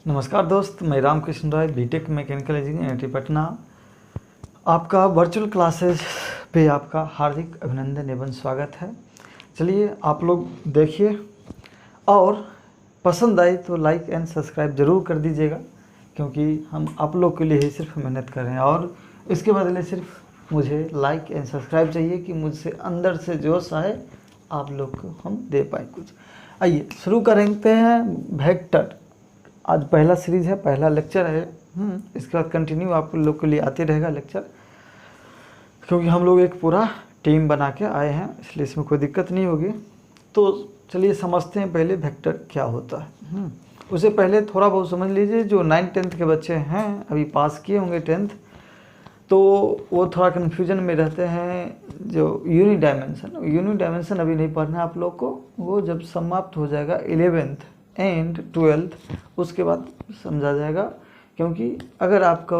नमस्कार दोस्त, मैं Ramakrishna Rai, BTech mechanical engineering IIT Patna. आपका वर्चुअल क्लासेस पे आपका हार्दिक अभिनंदन एवं स्वागत है। चलिए आप लोग देखिए और पसंद आए तो लाइक एंड सब्सक्राइब ज़रूर कर दीजिएगा, क्योंकि हम आप लोग के लिए ही सिर्फ मेहनत कर रहे हैं और इसके बदले सिर्फ मुझे लाइक एंड सब्सक्राइब चाहिए कि मुझसे अंदर से जोश आए, आप लोग को हम दे पाए कुछ। आइए शुरू करते हैं वेक्टर। आज पहला सीरीज़ है, पहला लेक्चर है। इसके बाद कंटिन्यू आप लोग के लिए आते रहेगा लेक्चर, क्योंकि हम लोग एक पूरा टीम बना के आए हैं, इसलिए इसमें कोई दिक्कत नहीं होगी। तो चलिए समझते हैं पहले वेक्टर क्या होता है। उससे पहले थोड़ा बहुत समझ लीजिए, जो 9th-10th के बच्चे हैं अभी पास किए होंगे 10th, तो वो थोड़ा कन्फ्यूजन में रहते हैं। जो यूनिट डायमेंशन अभी नहीं पढ़ना है आप लोग को, वो जब समाप्त हो जाएगा 11th एंड 12th उसके बाद समझा जाएगा। क्योंकि अगर आपको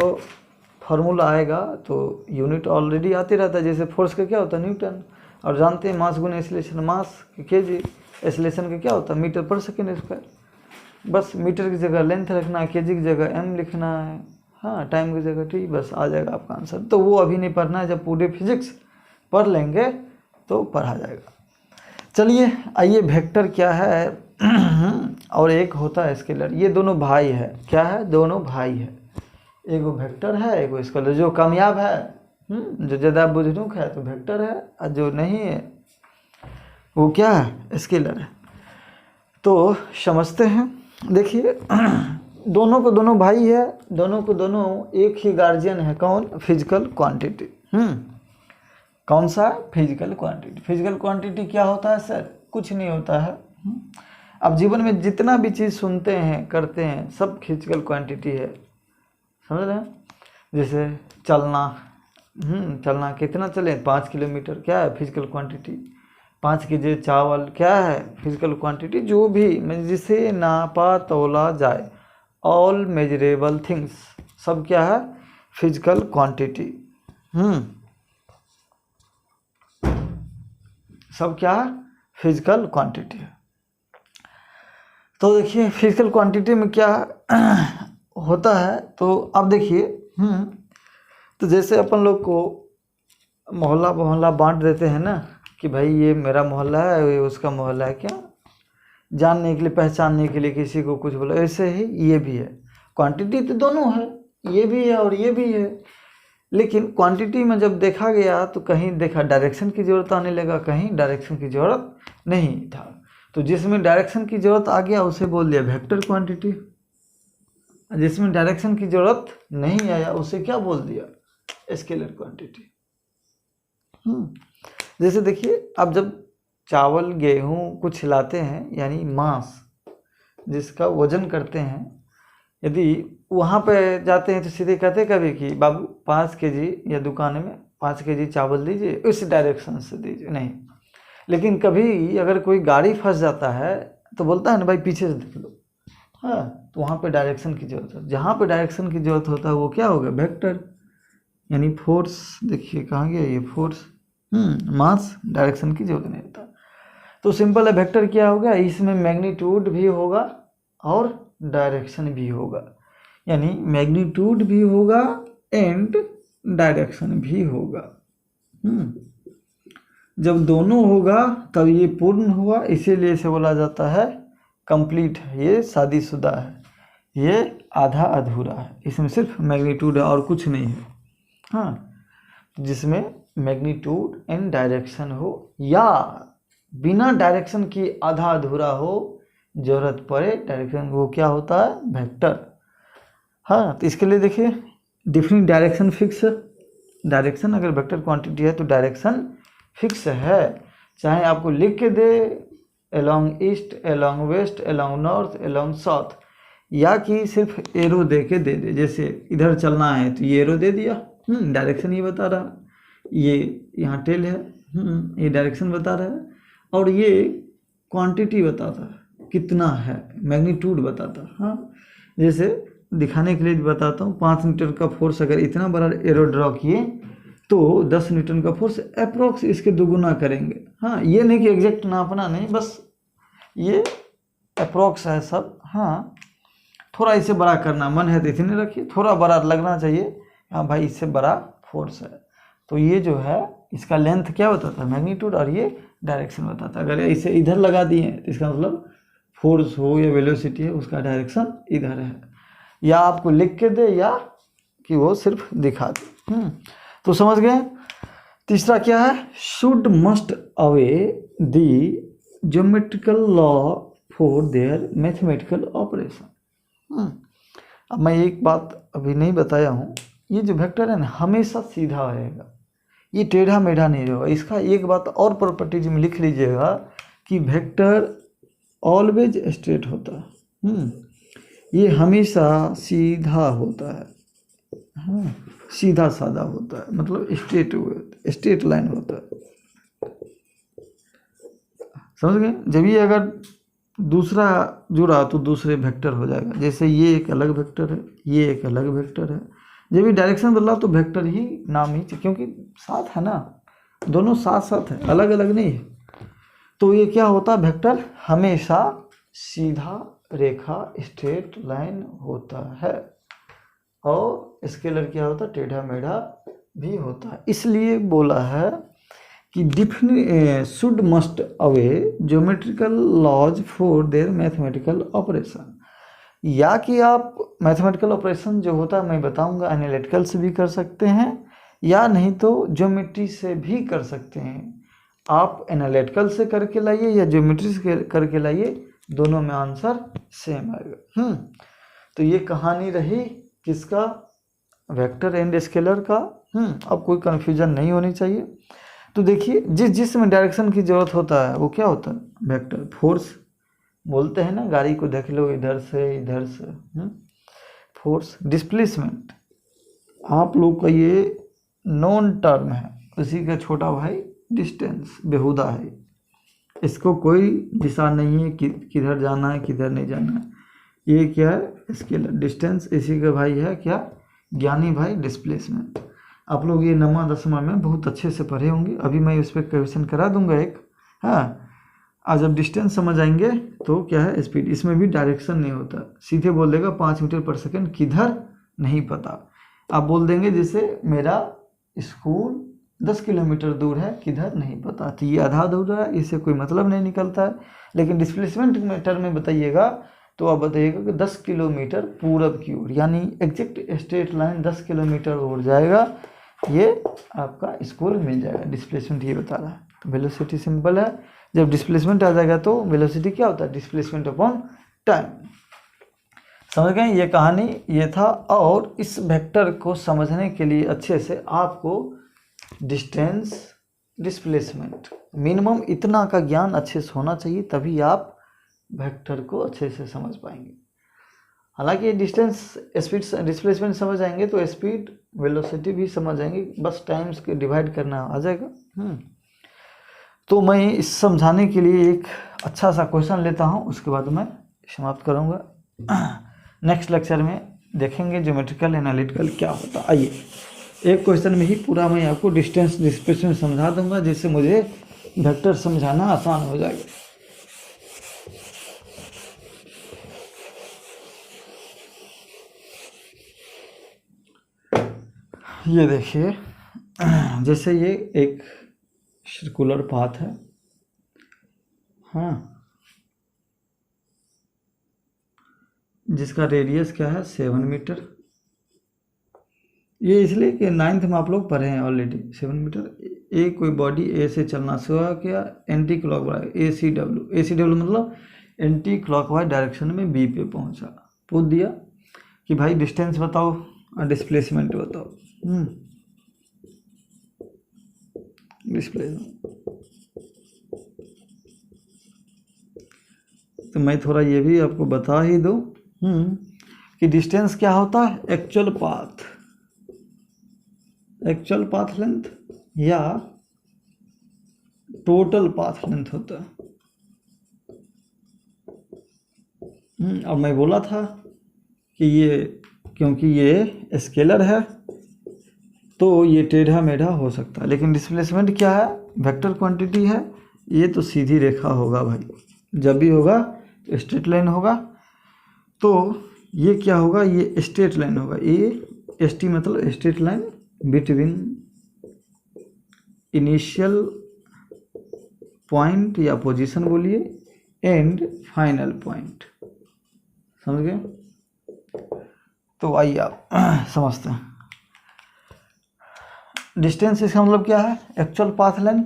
फार्मूला आएगा तो यूनिट ऑलरेडी आते रहता है। जैसे फोर्स का क्या होता है, न्यूटन, और जानते हैं मास गुना एक्सीलरेशन, मास केजी, एक्सीलरेशन का क्या होता है, मीटर पर सेकेंड स्क्वायर। बस मीटर की जगह लेंथ रखना है, केजी की जगह एम लिखना है, हाँ, टाइम की जगह टी, बस आ जाएगा आपका आंसर। तो वो अभी नहीं पढ़ना है, जब पूरे फिजिक्स पढ़ लेंगे तो पढ़ा जाएगा। चलिए आइए, वेक्टर क्या है और एक होता है स्केलर। ये दोनों भाई है। क्या है? दोनों भाई है। एगो वेक्टर है, एगो स्केलर। जो कामयाब है, जो ज़्यादा बुजुर्ग है तो वेक्टर है, और जो नहीं है वो क्या है? स्केलर है। तो समझते हैं। देखिए दोनों को दोनों भाई है, दोनों को दोनों एक ही गार्जियन है। कौन? Physical quantity. कौन सा? Physical quantity. फिजिकल क्वांटिटी क्या होता है सर? कुछ नहीं होता है। अब जीवन में जितना भी चीज़ सुनते हैं, करते हैं, सब फिजिकल क्वांटिटी है। समझ रहे हैं? जैसे चलना, चलना कितना चले? 5 किलोमीटर, क्या है? Physical quantity. 5 केजी चावल, क्या है? Physical quantity. जो भी जिसे नापा तोला जाए, ऑल मेजरेबल थिंग्स, सब क्या है? Physical quantity. सब क्या है? फिजिकल क्वांटिटी है। तो देखिए फिजिकल क्वांटिटी में क्या होता है, तो अब देखिए, तो जैसे अपन लोग को मोहल्ला मोहल्ला बांट देते हैं ना, कि भाई ये मेरा मोहल्ला है, ये उसका मोहल्ला है, क्या जानने के लिए, पहचानने के लिए किसी को कुछ बोला। ऐसे ही ये भी है। क्वांटिटी तो दोनों है, ये भी है और ये भी है। लेकिन क्वांटिटी में जब देखा गया तो कहीं देखा डायरेक्शन की ज़रूरत आने लगा, कहीं डायरेक्शन की ज़रूरत नहीं था। तो जिसमें डायरेक्शन की ज़रूरत आ गया उसे बोल दिया वेक्टर क्वांटिटी। जिसमें डायरेक्शन की ज़रूरत नहीं आया उसे क्या बोल दिया? Scalar quantity. जैसे देखिए, अब जब चावल गेहूँ कुछ हिलाते हैं, यानी मास जिसका वजन करते हैं, यदि वहाँ पे जाते हैं तो सीधे कहते कभी कि बाबू 5 केजी, या दुकान में 5 केजी चावल दीजिए, इस डायरेक्शन से दीजिए, नहीं। लेकिन कभी अगर कोई गाड़ी फंस जाता है तो बोलता है ना, भाई पीछे से देख लो। हाँ, तो वहाँ पे डायरेक्शन की जरूरत है। जहाँ पे डायरेक्शन की जरूरत होता है वो क्या होगा? वेक्टर, यानी फोर्स। देखिए कहाँ गया ये फोर्स, मास। डायरेक्शन की जरूरत नहीं होता। तो सिंपल है, वेक्टर क्या होगा? इसमें मैग्नीट्यूड भी होगा और डायरेक्शन भी होगा, यानी मैग्नीट्यूड भी होगा एंड डायरेक्शन भी होगा। जब दोनों होगा तब ये पूर्ण हुआ, इसीलिए इसे बोला जाता है कंप्लीट है। ये शादीशुदा है, ये आधा अधूरा है। इसमें सिर्फ मैग्नीट्यूड है और कुछ नहीं है। हाँ, जिसमें मैग्नीट्यूड एंड डायरेक्शन हो, या बिना डायरेक्शन की आधा अधूरा हो, जरूरत पड़े डायरेक्शन, वो क्या होता है? वेक्टर। हाँ, तो इसके लिए देखिए डिफरेंट डायरेक्शन फिक्स। डायरेक्शन अगर वेक्टर क्वांटिटी है तो डायरेक्शन फिक्स है। चाहे आपको लिख के दे along east, along west, along north, along south, या कि सिर्फ एरो दे के दे दे। जैसे इधर चलना है तो ये एरो दे दिया, डायरेक्शन ये बता रहा, ये यहाँ टेल है, ये डायरेक्शन बता रहा है, और ये क्वांटिटी बताता है कितना है, मैग्नीट्यूड बताता है। हाँ, जैसे दिखाने के लिए बताता हूँ, 5 न्यूटन का फोर्स अगर इतना बड़ा एरो ड्रॉ किए तो 10 न्यूटन का फोर्स अप्रोक्स इसके दोगुना करेंगे। हाँ, ये नहीं कि एग्जैक्ट नापना नहीं, बस ये अप्रोक्स है सब। हाँ, थोड़ा इसे बड़ा करना मन है तो इतने रखिए, थोड़ा बड़ा लगना चाहिए, हाँ भाई इससे बड़ा फोर्स है। तो ये जो है इसका लेंथ क्या बताता है, मैग्नीट्यूड, और ये डायरेक्शन बताता है। अगर इसे इधर लगा दिए तो इसका मतलब फोर्स हो या वेलोसिटी है उसका डायरेक्शन इधर है, या आपको लिख के दे या कि वो सिर्फ दिखा दे। तो समझ गए। तीसरा क्या है, should must away the geometrical law for their mathematical operation. अब मैं एक बात अभी नहीं बताया हूँ, ये जो वेक्टर है ना हमेशा सीधा रहेगा, ये टेढ़ा मेढ़ा नहीं रहेगा। इसका एक बात और प्रॉपर्टीज में लिख लीजिएगा कि वेक्टर ऑलवेज स्ट्रेट होता है, ये हमेशा सीधा होता है, हाँ सीधा साधा होता है, मतलब स्ट्रेट लाइन होता है। समझ गए। जब ये अगर दूसरा जुड़ा तो दूसरे वेक्टर हो जाएगा, जैसे ये एक अलग वेक्टर है, ये एक अलग वेक्टर है। जब भी डायरेक्शन बदला तो वेक्टर ही नाम ही, क्योंकि साथ है ना, दोनों साथ साथ है, अलग अलग नहीं है। तो ये क्या होता है, वेक्टर हमेशा सीधा रेखा स्ट्रेट लाइन होता है, और स्केलर क्या होता है, टेढ़ा मेढ़ा भी होता है। इसलिए बोला है कि should must obey geometrical laws for their mathematical operation, या कि आप मैथमेटिकल ऑपरेशन जो होता है मैं बताऊंगा एनालिटिकल से भी कर सकते हैं, या नहीं तो ज्योमेट्री से भी कर सकते हैं। आप एनालिटिकल से करके लाइए या ज्योमेट्री से करके लाइए, दोनों में आंसर सेम आएगा। तो ये कहानी रही किसका, वेक्टर एंड स्केलर का। अब कोई कन्फ्यूजन नहीं होनी चाहिए। तो देखिए जिसमें डायरेक्शन की जरूरत होता है वो क्या होता है, वेक्टर। फोर्स बोलते हैं ना, गाड़ी को देख लो इधर से इधर से, फोर्स। डिस्प्लेसमेंट आप लोग का ये नॉन टर्म है, उसी का छोटा भाई डिस्टेंस, बेहुदा है, इसको कोई दिशा नहीं है कि किधर जाना है किधर नहीं जाना है। ये क्या है, स्केलर। डिस्टेंस इसी का भाई है क्या, ज्ञानी भाई डिस्प्लेसमेंट। आप लोग ये 9वां 10वां में बहुत अच्छे से पढ़े होंगे, अभी मैं उस पर क्वेश्चन करा दूंगा एक। हाँ, आज जब डिस्टेंस समझ आएंगे तो क्या है, स्पीड। इसमें भी डायरेक्शन नहीं होता, सीधे बोल देगा 5 मीटर पर सेकंड, किधर नहीं पता। आप बोल देंगे जैसे मेरा स्कूल 10 किलोमीटर दूर है, किधर नहीं पता, तो ये आधा अधूरा है, इससे कोई मतलब नहीं निकलता है। लेकिन डिस्प्लेसमेंट मीटर में बताइएगा तो आप बताइएगा कि 10 किलोमीटर पूरब की ओर, यानी एग्जैक्ट स्ट्रेट लाइन 10 किलोमीटर और जाएगा, ये आपका स्कूल मिल जाएगा। डिस्प्लेसमेंट ये बता रहा है। तो वेलोसिटी सिंपल है, जब डिस्प्लेसमेंट आ जाएगा तो वेलोसिटी क्या होता है, डिस्प्लेसमेंट अपॉन टाइम। समझ गए, ये कहानी ये था। और इस वेक्टर को समझने के लिए अच्छे से आपको डिस्टेंस, डिस्प्लेसमेंट, मिनिमम इतना का ज्ञान अच्छे से होना चाहिए, तभी आप वेक्टर को अच्छे से समझ पाएंगे। हालांकि डिस्टेंस, स्पीड, डिस्प्लेसमेंट समझ आएंगे तो स्पीड, वेलोसिटी भी समझ आएंगे, बस टाइम्स के डिवाइड करना आ जाएगा। तो मैं इस समझाने के लिए एक अच्छा सा क्वेश्चन लेता हूँ, उसके बाद मैं समाप्त करूँगा। नेक्स्ट लेक्चर में देखेंगे ज्योमेट्रिकल एनालिटिकल क्या होता है। आइए एक क्वेश्चन में ही पूरा मैं आपको डिस्टेंस, डिस्प्लेसमेंट समझा दूंगा, जिससे मुझे वेक्टर समझाना आसान हो जाएगा। ये देखिए, जैसे ये एक सर्कुलर पाथ है, हाँ, जिसका रेडियस क्या है 7 मीटर। ये इसलिए कि 9th में आप लोग पढ़े हैं ऑलरेडी, 7 मीटर। एक कोई बॉडी ए से चलना शुरू किया एंटी क्लॉकवाइज, AC/W मतलब एंटी क्लॉकवाइज डायरेक्शन में बी पे पहुंचा। पूछ दिया कि भाई डिस्टेंस बताओ और डिस्प्लेसमेंट बताओ। डिस्प्लेसमेंट तो मैं थोड़ा ये भी आपको बता ही दूं कि डिस्टेंस क्या होता है, एक्चुअल पाथ लेंथ या टोटल पाथ लेंथ होता है। और मैं बोला था कि ये क्योंकि ये स्केलर है तो ये टेढ़ा मेढ़ा हो सकता है, लेकिन डिस्प्लेसमेंट क्या है, वेक्टर क्वांटिटी है, ये तो सीधी रेखा होगा भाई, जब भी होगा तो स्ट्रेट लाइन होगा। तो ये क्या होगा, ये स्ट्रेट लाइन होगा, ये एस टी मतलब straight line between initial point या पोजीशन बोलिए एंड फाइनल पॉइंट, समझ गए। तो आइए आप समझते हैं। डिस्टेंस इसका मतलब क्या है, एक्चुअल पाथ लेंथ,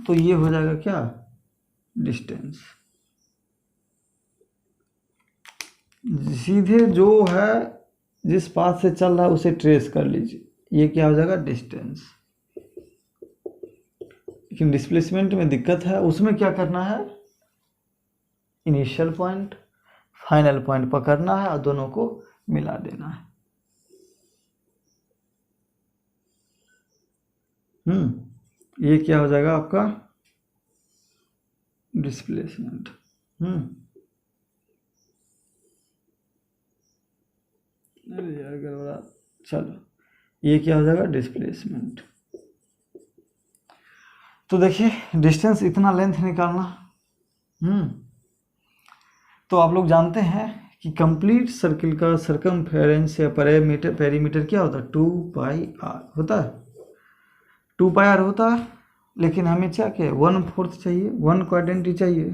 तो ये हो जाएगा क्या, डिस्टेंस। सीधे जो है जिस पाथ से चल रहा है उसे ट्रेस कर लीजिए, ये क्या हो जाएगा, डिस्टेंस। लेकिन डिस्प्लेसमेंट में दिक्कत है, उसमें क्या करना है, इनिशियल पॉइंट फाइनल पॉइंट पकड़ना है और दोनों को मिला देना है। ये क्या हो जाएगा आपका, डिस्प्लेसमेंट। अरे यार गड़बड़ा, चलो ये क्या हो जाएगा, डिस्प्लेसमेंट। तो देखिए डिस्टेंस इतना लेंथ निकालना। तो आप लोग जानते हैं कि कंप्लीट सर्किल का सरकमफेरेंस या पेरीमीटर क्या होता है, 2πr होता है, 2πr होता है। लेकिन हमें क्या क्या 1/4 चाहिए, 1 क्वाड्रेंट चाहिए,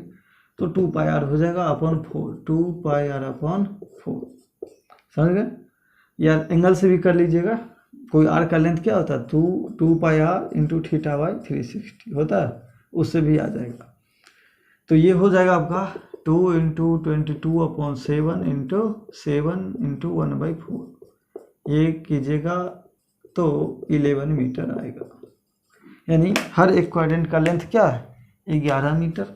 तो 2πr हो जाएगा अपॉन 4, 2πr अपॉन 4, समझ गए। या एंगल से भी कर लीजिएगा, कोई आर का लेंथ क्या होता है, 2πr इंटू थीटा बाई 360 होता है, उससे भी आ जाएगा। तो ये हो जाएगा आपका 2 इंटू 22/7 इंटू 7 इंटू 1/4, ये कीजिएगा तो 11 मीटर आएगा। यानी हर एक क्वाड्रेंट का लेंथ क्या है, 11 मीटर।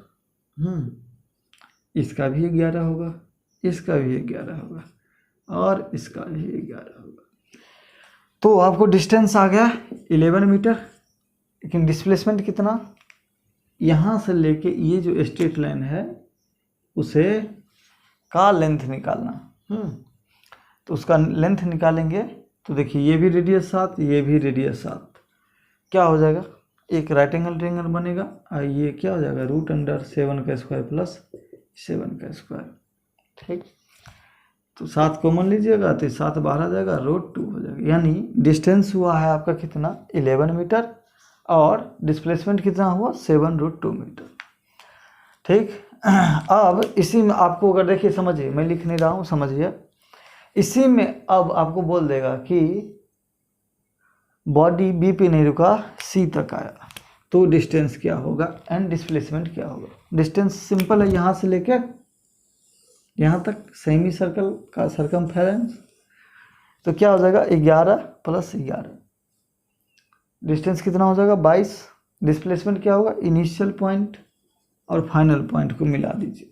इसका भी 11 होगा, इसका भी 11 होगा और इसका भी 11 होगा। तो आपको डिस्टेंस आ गया 11 मीटर। लेकिन डिस्प्लेसमेंट कितना, यहाँ से लेके ये जो स्ट्रेट लाइन है उसे का लेंथ निकालना। तो उसका लेंथ निकालेंगे तो देखिए ये भी रेडियस 7, ये भी रेडियस 7, क्या हो जाएगा, एक राइट एंगल ट्रायंगल बनेगा और ये क्या हो जाएगा, √7 का स्क्वायर प्लस 7 का स्क्वायर, ठीक। तो 7 कॉमन लीजिएगा तो 7 बाहर आ जाएगा, √2 हो जाएगा। यानी डिस्टेंस हुआ है आपका कितना, 11 मीटर और डिस्प्लेसमेंट कितना हुआ, 7√2 मीटर, ठीक। अब इसी में आपको अगर देखिए, समझिए मैं लिख नहीं रहा हूँ, समझिए। इसी में अब आपको बोल देगा कि बॉडी बी पे नहीं रुका, सी तक आया, तो डिस्टेंस क्या होगा एंड डिस्प्लेसमेंट क्या होगा। डिस्टेंस सिंपल है, यहाँ से लेके यहाँ तक सेमी सर्कल का सरकमफेरेंस, तो क्या हो जाएगा 11 + 11, डिस्टेंस कितना हो जाएगा 22। डिस्प्लेसमेंट क्या होगा, इनिशियल पॉइंट और फाइनल पॉइंट को मिला दीजिए।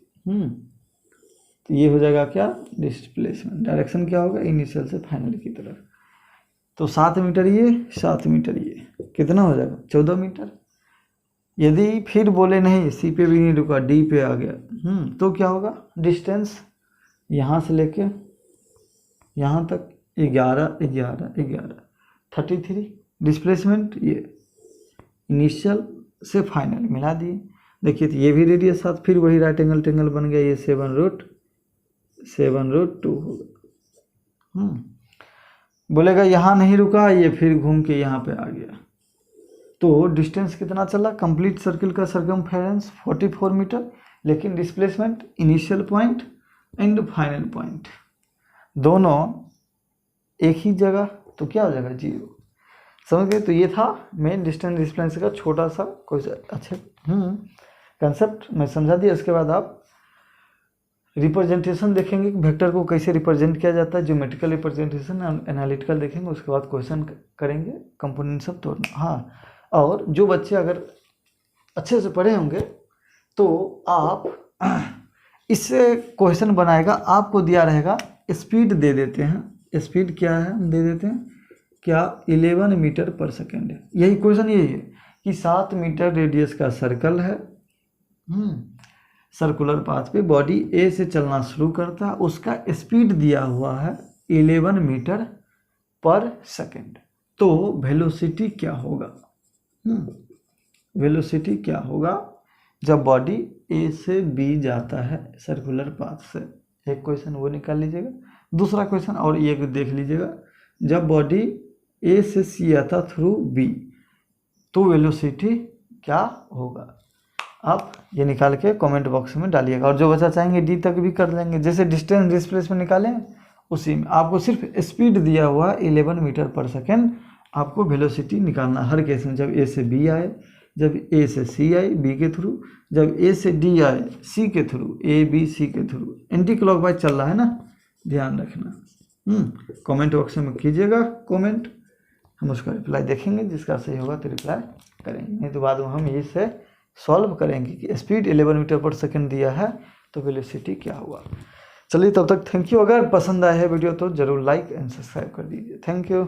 तो ये हो जाएगा क्या, डिस्प्लेसमेंट। डायरेक्शन क्या होगा, इनिशियल से फाइनल की तरफ। तो 7 मीटर ये, 7 मीटर ये, कितना हो जाएगा 14 मीटर। यदि फिर बोले नहीं सी पे भी नहीं रुका, डी पे आ गया, तो क्या होगा, डिस्टेंस यहाँ से लेके यहाँ तक 11 11 11 33। डिस्प्लेसमेंट ये इनिशियल से फाइनल मिला दिए। देखिए तो ये भी रेडियस 7, फिर वही राइट एंगल ट्रायंगल बन गया, ये 7√2 होगा। बोलेगा यहाँ नहीं रुका, ये फिर घूम के यहाँ पे आ गया। तो डिस्टेंस कितना चला, कंप्लीट सर्किल का सरकमफेरेंस 44 मीटर, लेकिन displacement initial point and final point दोनों एक ही जगह, तो क्या हो जाएगा 0, समझ गए। तो ये था मेन डिस्टेंस डिस्प्लेस का छोटा सा कोई अच्छे कंसेप्ट मैं समझा दिया। इसके बाद आप रिप्रेजेंटेशन देखेंगे कि वेक्टर को कैसे रिप्रेजेंट किया जाता है, ज्योमेट्रिकल रिप्रेजेंटेशन, एनालिटिकल देखेंगे, उसके बाद क्वेश्चन करेंगे, कंपोनेंट सब तोड़ना। हाँ, और जो बच्चे अगर अच्छे से पढ़े होंगे तो आप इससे क्वेश्चन बनाएगा, आपको दिया रहेगा, स्पीड दे देते हैं, स्पीड क्या है हम दे देते हैं क्या, 11 मीटर पर सेकेंड है। यही क्वेश्चन यही है कि 7 मीटर रेडियस का सर्कल है, सर्कुलर पाथ पे बॉडी ए से चलना शुरू करता है, उसका स्पीड दिया हुआ है 11 मीटर पर सेकेंड। तो वेलोसिटी क्या होगा, वेलोसिटी क्या होगा जब बॉडी ए से बी जाता है सर्कुलर पाथ से। एक क्वेश्चन वो निकाल लीजिएगा, दूसरा क्वेश्चन और ये देख लीजिएगा, जब बॉडी ए से सी आता थ्रू बी तो वेलोसिटी क्या होगा। आप ये निकाल के कमेंट बॉक्स में डालिएगा, और जो बच्चा चाहेंगे डी तक भी कर लेंगे, जैसे डिस्टेंस डिस्प्लेसमेंट निकालें उसी में आपको सिर्फ स्पीड दिया हुआ 11 मीटर पर सेकेंड, आपको वेलोसिटी निकालना हर केस में। जब ए से बी आए, जब ए से सी आए बी के थ्रू, जब ए से डी आए सी के थ्रू, ए बी सी के थ्रू, एंटी क्लॉकवाइज चल रहा है ना, ध्यान रखना। कमेंट बॉक्स में कीजिएगा कमेंट, हम उसका रिप्लाई देखेंगे, जिसका सही होगा तो रिप्लाई करेंगे, नहीं तो बाद में हम इसे सॉल्व करेंगे कि स्पीड 11 मीटर पर सेकंड दिया है तो वेलोसिटी क्या हुआ। चलिए तब तक थैंक यू। अगर पसंद आया है वीडियो तो ज़रूर लाइक एंड सब्सक्राइब कर दीजिए। Thank you.